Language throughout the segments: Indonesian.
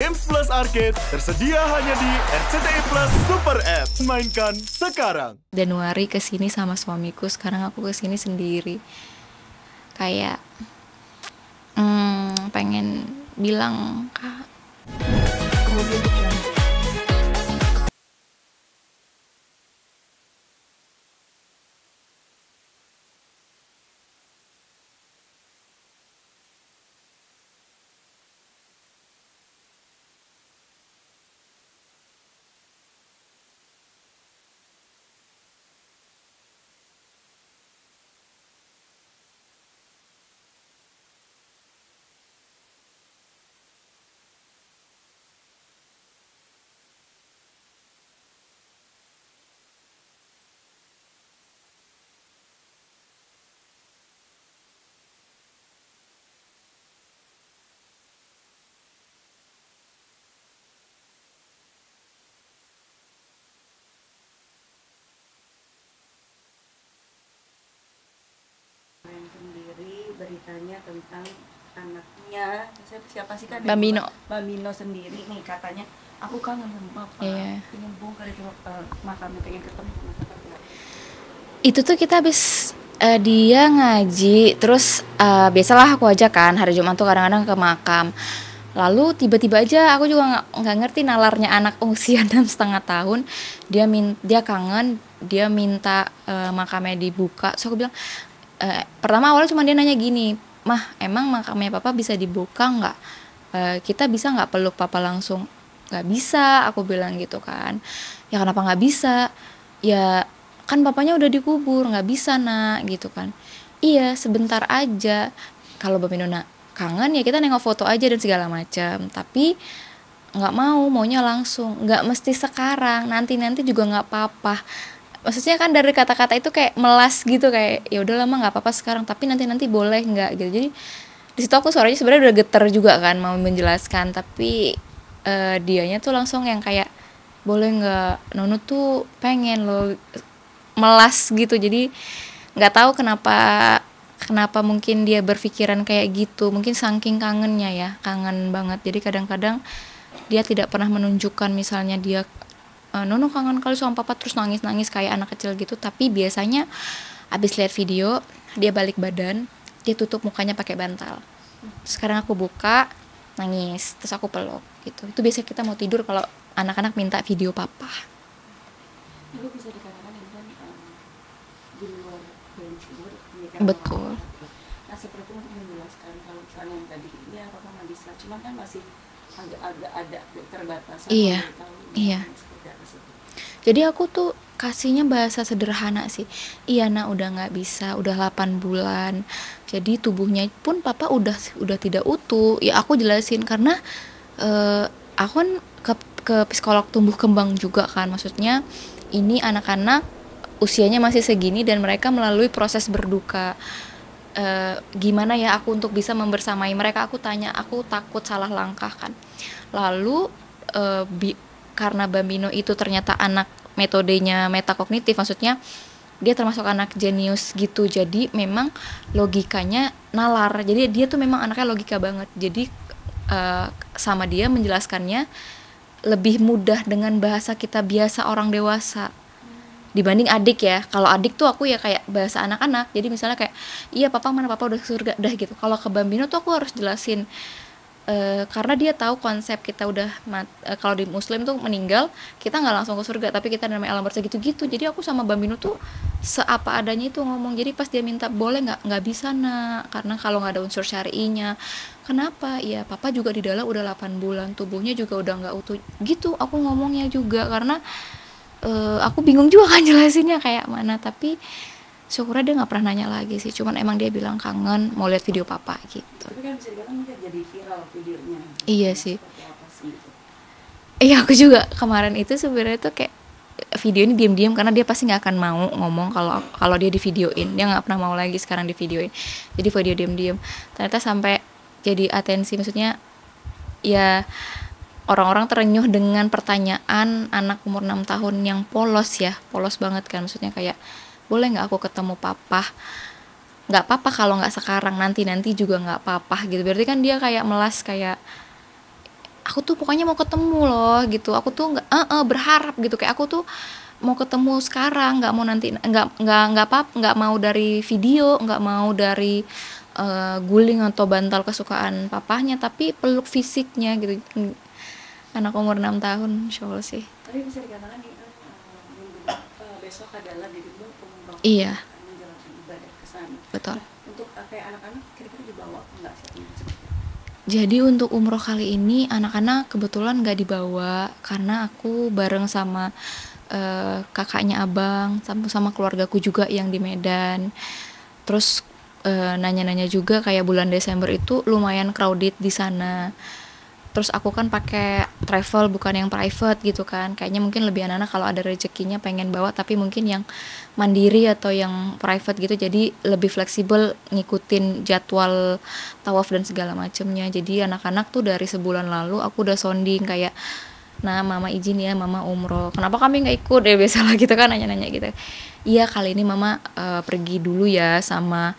Games Plus Arcade tersedia hanya di RCTI Plus Super App. Mainkan sekarang. Januari kesini sama suamiku, sekarang aku kesini sendiri. Kayak pengen bilang, Kak, sendiri beritanya tentang anaknya siapa sih kan Bambino. Bambino sendiri nih katanya aku kangen sama Bapak. Iya. Pengen bongkar itu makamnya, pengen ketemu sama Bapak. Itu tuh kita habis dia ngaji, terus biasalah aku aja kan hari Jumat tuh kadang-kadang ke makam. Lalu tiba-tiba aja aku juga nggak ngerti nalarnya anak usia 6,5 tahun, dia kangen, dia minta makamnya dibuka. So aku bilang, pertama awalnya cuma dia nanya gini, Mah, emang makamnya papa bisa dibuka nggak? Kita bisa nggak peluk papa langsung? Nggak bisa, aku bilang gitu kan. Ya kenapa nggak bisa? Ya kan bapaknya udah dikubur, nggak bisa nak, gitu kan. Iya, sebentar aja. Kalau Bapak Nona kangen ya kita nengok foto aja dan segala macam. Tapi nggak maunya langsung, nggak mesti sekarang, nanti juga nggak apa-apa. Maksudnya kan dari kata-kata itu kayak melas gitu, kayak ya udah lama nggak apa-apa sekarang, tapi nanti boleh nggak gitu. Jadi di situ aku suaranya sebenarnya udah geter juga kan mau menjelaskan, tapi dianya tuh langsung yang kayak boleh nggak, Nono tuh pengen lo, melas gitu. Jadi nggak tahu kenapa mungkin dia berpikiran kayak gitu, mungkin saking kangennya ya, kangen banget. Jadi kadang-kadang dia tidak pernah menunjukkan misalnya dia Nono kangen kali sama papa terus nangis kayak anak kecil gitu, tapi biasanya abis lihat video dia balik badan, dia tutup mukanya pakai bantal. Sekarang aku buka, nangis, terus aku peluk gitu. Itu biasanya kita mau tidur kalau anak-anak minta video papa. Itu bisa dikatakan ini kan di luar pensiun. Betul. Nah seperti untuk menjelaskan kalau misalnya yang tadi ya papa nggak bisa, cuman kan masih agak ada keterbatasan. Iya, iya. Jadi aku tuh kasihnya bahasa sederhana sih. Iya nak, udah nggak bisa, udah 8 bulan. Jadi tubuhnya pun papa udah tidak utuh. Ya aku jelasin karena aku kan ke psikolog tumbuh kembang juga kan. Maksudnya ini anak-anak usianya masih segini dan mereka melalui proses berduka. Gimana ya aku untuk bisa membersamai mereka, aku tanya, aku takut salah langkah kan. Lalu karena Bambino itu ternyata anak metodenya metakognitif, maksudnya dia termasuk anak jenius gitu, jadi memang logikanya nalar, jadi dia tuh memang anaknya logika banget. Jadi sama dia menjelaskannya lebih mudah dengan bahasa kita biasa orang dewasa dibanding adik ya. Kalau adik tuh aku ya kayak bahasa anak-anak, jadi misalnya kayak iya papa mana, papa udah ke surga dah gitu. Kalau ke Bambino tuh aku harus jelasin karena dia tahu konsep kita udah kalau di Muslim tuh meninggal kita nggak langsung ke surga, tapi kita namanya alam barzah gitu. Jadi aku sama Bambino tuh seapa adanya itu ngomong. Jadi pas dia minta boleh nggak bisa nak, karena kalau nggak ada unsur syar'inya. Kenapa? Ya papa juga di dalam udah 8 bulan, tubuhnya juga udah nggak utuh gitu. Aku ngomongnya juga karena aku bingung juga kan jelasinnya kayak mana, tapi syukurnya dia nggak pernah nanya lagi sih, cuman emang dia bilang kangen mau lihat video papa gitu. Tapi kan bisa dikatakan jadi viral videonya. Iya sih. Apa sih itu? Iya aku juga kemarin itu sebenarnya tuh kayak video ini diam-diam karena dia pasti nggak akan mau ngomong kalau dia di videoin. Dia nggak pernah mau lagi sekarang di videoin. Jadi video diam-diam. Ternyata sampai jadi atensi, maksudnya ya orang-orang terenyuh dengan pertanyaan anak umur 6 tahun yang polos banget kan. Maksudnya kayak boleh nggak aku ketemu papa? Nggak apa-apa kalau nggak sekarang, nanti juga nggak apa-apa gitu. Berarti kan dia kayak melas, kayak aku tuh pokoknya mau ketemu loh gitu, aku tuh nggak berharap gitu, kayak aku tuh mau ketemu sekarang, nggak mau nanti, nggak mau dari video, nggak mau dari guling atau bantal kesukaan papahnya, tapi peluk fisiknya gitu. Anak umur 6 tahun, Insya Allah sih. Tapi bisa dikatakan nih kan besok adalah dirimu umroh, Iya, menjalankan ibadah ke sana. betul. Untuk kayak anak-anak kira-kira dibawa enggak sih? Jadi untuk umroh kali ini anak-anak kebetulan nggak dibawa karena aku bareng sama kakaknya abang, sama keluargaku juga yang di Medan. Terus nanya-nanya juga kayak bulan Desember itu lumayan crowded di sana. Terus aku kan pakai travel bukan yang private gitu kan, kayaknya mungkin lebih anak-anak kalau ada rezekinya pengen bawa, tapi mungkin yang mandiri atau yang private gitu, jadi lebih fleksibel ngikutin jadwal tawaf dan segala macemnya. Jadi anak-anak tuh dari sebulan lalu aku udah sounding kayak, nah mama izin ya mama umroh, kenapa kami nggak ikut ya, biasalah gitu kan, nanya-nanya gitu. Iya kali ini mama pergi dulu ya sama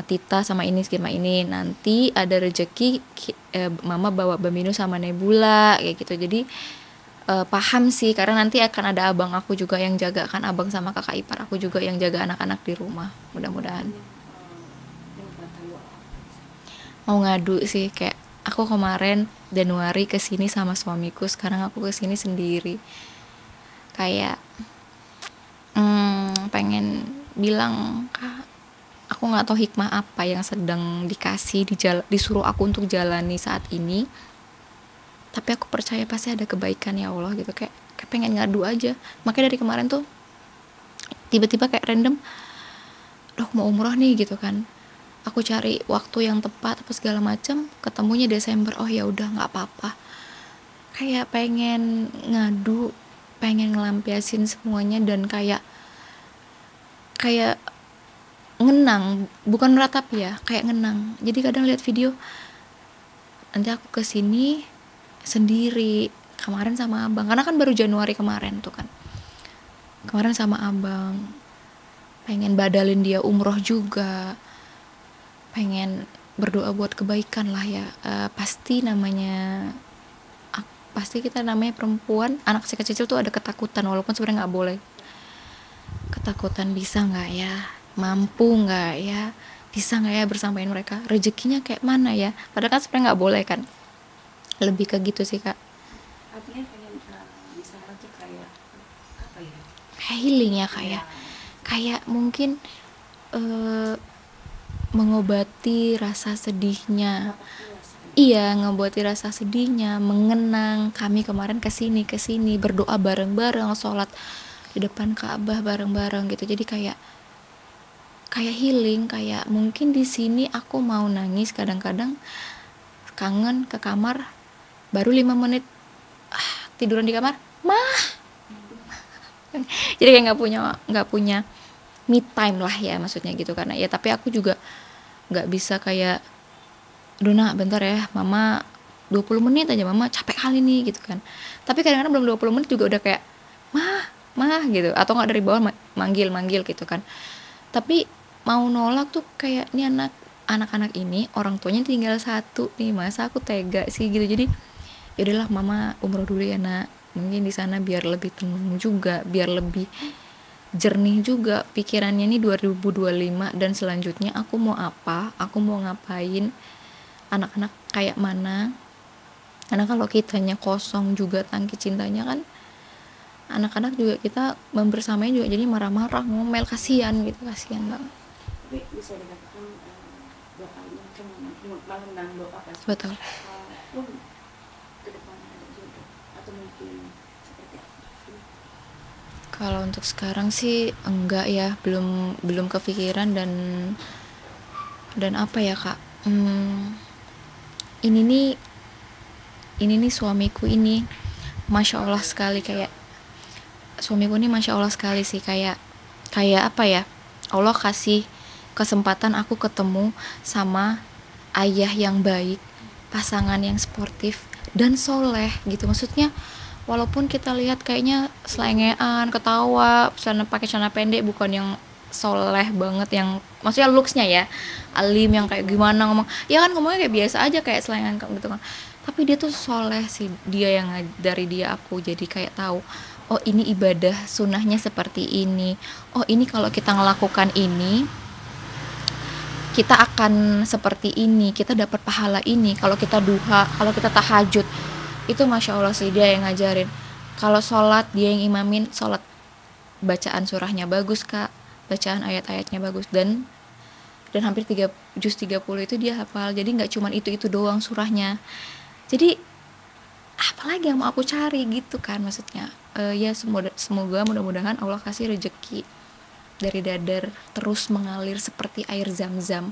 Tita sama ini, nanti ada rezeki mama bawa Bambino sama Nebula kayak gitu. Jadi paham sih, karena nanti akan ada abang aku juga yang jaga kan, abang sama kakak ipar aku juga yang jaga anak-anak di rumah, mudah-mudahan. Mau ngadu sih, kayak aku kemarin Januari kesini sama suamiku, sekarang aku kesini sendiri, kayak pengen bilang, Kak, aku nggak tahu hikmah apa yang sedang disuruh aku untuk jalani saat ini, tapi aku percaya pasti ada kebaikan ya Allah gitu. Kayak pengen ngadu aja, makanya dari kemarin tuh tiba-tiba kayak random, aduh mau umroh nih gitu kan, aku cari waktu yang tepat apa segala macam, ketemunya Desember, oh ya udah nggak apa-apa, kayak pengen ngadu, pengen ngelampiasin semuanya, dan kayak ngenang, bukan meratapi ya, kayak ngenang. Jadi kadang lihat video, nanti aku kesini sendiri, kemarin sama abang, karena kan baru Januari kemarin tuh kan, kemarin sama abang, pengen badalin dia umroh juga, pengen berdoa buat kebaikan lah ya. Pasti kita namanya perempuan, anak kecil tuh ada ketakutan, walaupun sebenarnya nggak boleh. Ketakutan, bisa nggak ya, mampu nggak ya, bisa nggak ya bersamain mereka, rezekinya kayak mana ya, padahal kan sebenarnya nggak boleh kan. Lebih ke gitu sih Kak, Artinya pengen di sana tuh kayak apa ya? kayak healing ya Kak ya, kayak mungkin mengobati rasa sedihnya. Iya, ngobati rasa sedihnya, mengenang kami kemarin kesini berdoa bareng-bareng, sholat di depan Ka'bah bareng-bareng gitu. Jadi kayak healing, kayak mungkin di sini aku mau nangis kadang-kadang, kangen ke kamar, baru 5 menit tiduran di kamar, mah. Jadi kayak nggak punya me time lah ya, maksudnya gitu. Karena ya, tapi aku juga nggak bisa kayak, aduh nak bentar ya mama 20 menit aja, mama capek kali nih gitu kan. Tapi kadang-kadang belum 20 menit juga udah kayak mah gitu, atau nggak dari bawah manggil gitu kan. Tapi mau nolak tuh kayak, ini anak-anak ini orang tuanya tinggal satu nih, masa aku tega sih gitu. Jadi yaudahlah mama umroh dulu ya nak, mungkin di sana biar lebih tenang juga, biar lebih jernih juga pikirannya nih 2025 dan selanjutnya, aku mau apa, aku mau ngapain, anak-anak kayak mana. Karena kalau kitanya kosong juga tangki cintanya kan, anak-anak juga kita membersamai juga jadi marah-marah, ngomel, kasihan gitu, kasihan banget. Tapi bisa dikatakan doanya kan malah menang doa pasti. Betul. Pun ke depannya ada jodoh atau mungkin seperti apa? Kalau untuk sekarang sih enggak ya, belum kepikiran. Dan apa ya Kak, ini nih suamiku ini masya Allah sekali, kayak suamiku ini masya Allah sekali sih, kayak apa ya, Allah kasih kesempatan aku ketemu sama ayah yang baik, pasangan yang sportif dan soleh gitu. Maksudnya walaupun kita lihat kayaknya selengean, ketawa, pakai celana pendek, bukan yang soleh banget, yang maksudnya looksnya ya alim, yang kayak gimana ngomong ya kan, ngomongnya kayak biasa aja kayak selengean gitu kan. tapi dia tuh soleh sih, dia yang dari dia aku jadi kayak tahu, oh ini ibadah sunnahnya seperti ini, oh ini kalau kita ngelakukan ini kita akan seperti ini, kita dapat pahala ini kalau kita duha, kalau kita tahajud. Itu masya Allah sih, dia yang ngajarin. Kalau sholat dia yang imamin, sholat bacaan surahnya bagus kak, bacaan ayat-ayatnya bagus, dan hampir juz 30 itu dia hafal. Jadi nggak cuman itu doang surahnya. Jadi apalagi yang mau aku cari gitu kan, maksudnya ya semoga mudah-mudahan Allah kasih rezeki dari Dadar terus mengalir seperti air zam-zam,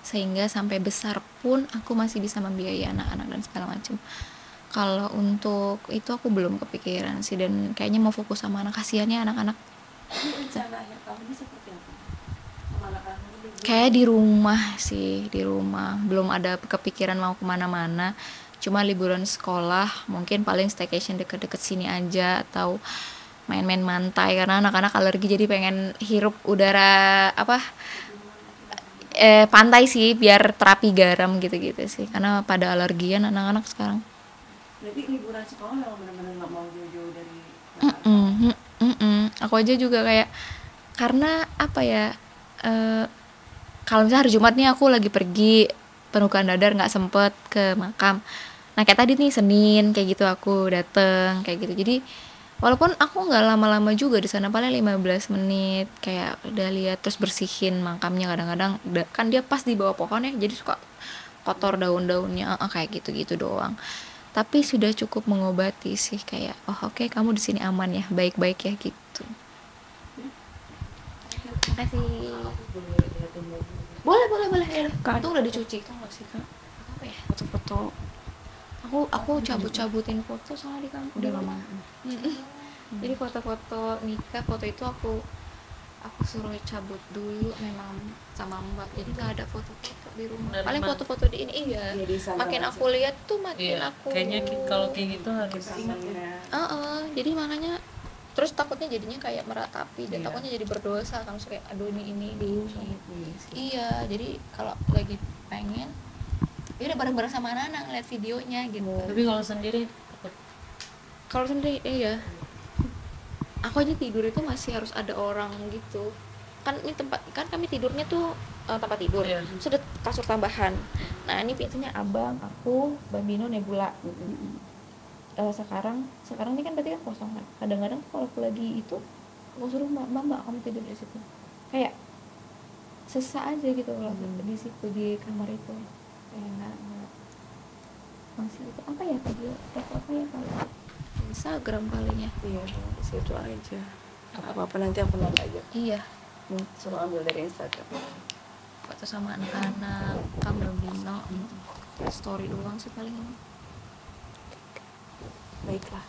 sehingga sampai besar pun aku masih bisa membiayai anak-anak dan segala macam. Kalau untuk itu aku belum kepikiran sih, dan kayaknya mau fokus sama anak, kasihannya anak-anak. Rencana akhir tahun ini seperti apa? Sama anak-anak ini? Kayak di rumah sih, di rumah belum ada kepikiran mau kemana-mana, cuma liburan sekolah mungkin paling staycation deket-deket sini aja, atau main-main mantai karena anak-anak alergi, jadi pengen hirup udara pantai sih, biar terapi garam gitu-gitu sih, karena pada alergian anak-anak sekarang. Berarti liburan sekolah memang benar-benar nggak mau jauh-jauh dari Aku aja juga kayak, karena apa ya, kalau misalnya hari Jumat nih aku lagi pergi penukaran Dadar, nggak sempet ke makam. Nah kayak tadi nih Senin kayak gitu aku dateng kayak gitu, jadi walaupun aku nggak lama-lama juga di sana, paling 15 menit kayak udah lihat, terus bersihin makamnya. Kadang-kadang kan dia pas di bawah pohon ya, jadi suka kotor daun-daunnya, kayak gitu-gitu doang. Tapi sudah cukup mengobati sih, kayak oh oke, kamu di sini aman ya, baik-baik ya gitu. Makasih. Boleh. Kak, Itu udah dicuci kan nggak sih kak? Apa ya? foto-foto Aku cabut-cabutin foto soalnya di kampung. udah lama. Jadi foto-foto nikah, foto itu aku suruh cabut dulu memang sama mbak, jadi nggak ada foto-foto di rumah. Dari Paling mana? foto-foto di ini. Iya, Iya, di sana makin aja. aku lihat tuh makin Iya, aku kayaknya kalau kayak gitu harus jadi makanya terus takutnya jadinya kayak meratapi, dan Iya. takutnya jadi berdosa kan, kayak aduh ini iya. Jadi kalau lagi pengen ya udah bareng-bareng sama anak-anak ngeliat videonya gitu. Tapi kalau sendiri takut. Kalau sendiri iya, aku aja tidur itu masih harus ada orang gitu kan. Ini tempat kan kami tidurnya tuh tempat tidur, Iya. sudah kasur tambahan. Nah ini biasanya abang, aku, Bambino, Nebula. Sekarang ini kan berarti kan kosong kan. Kadang-kadang kalau aku lagi itu, aku suruh mbak kamu tidur di situ, kayak sesak aja gitu kalau di situ, di kamar itu kayak nggak masih itu apa ya, video apa ya kalau Instagram palingnya. Iya, di situ aja. Apa-apa nanti aku nonton aja. Iya, Suruh ambil dari Instagram. foto sama anak-anak, kamu Bambino, story doang sih paling ini. Baiklah.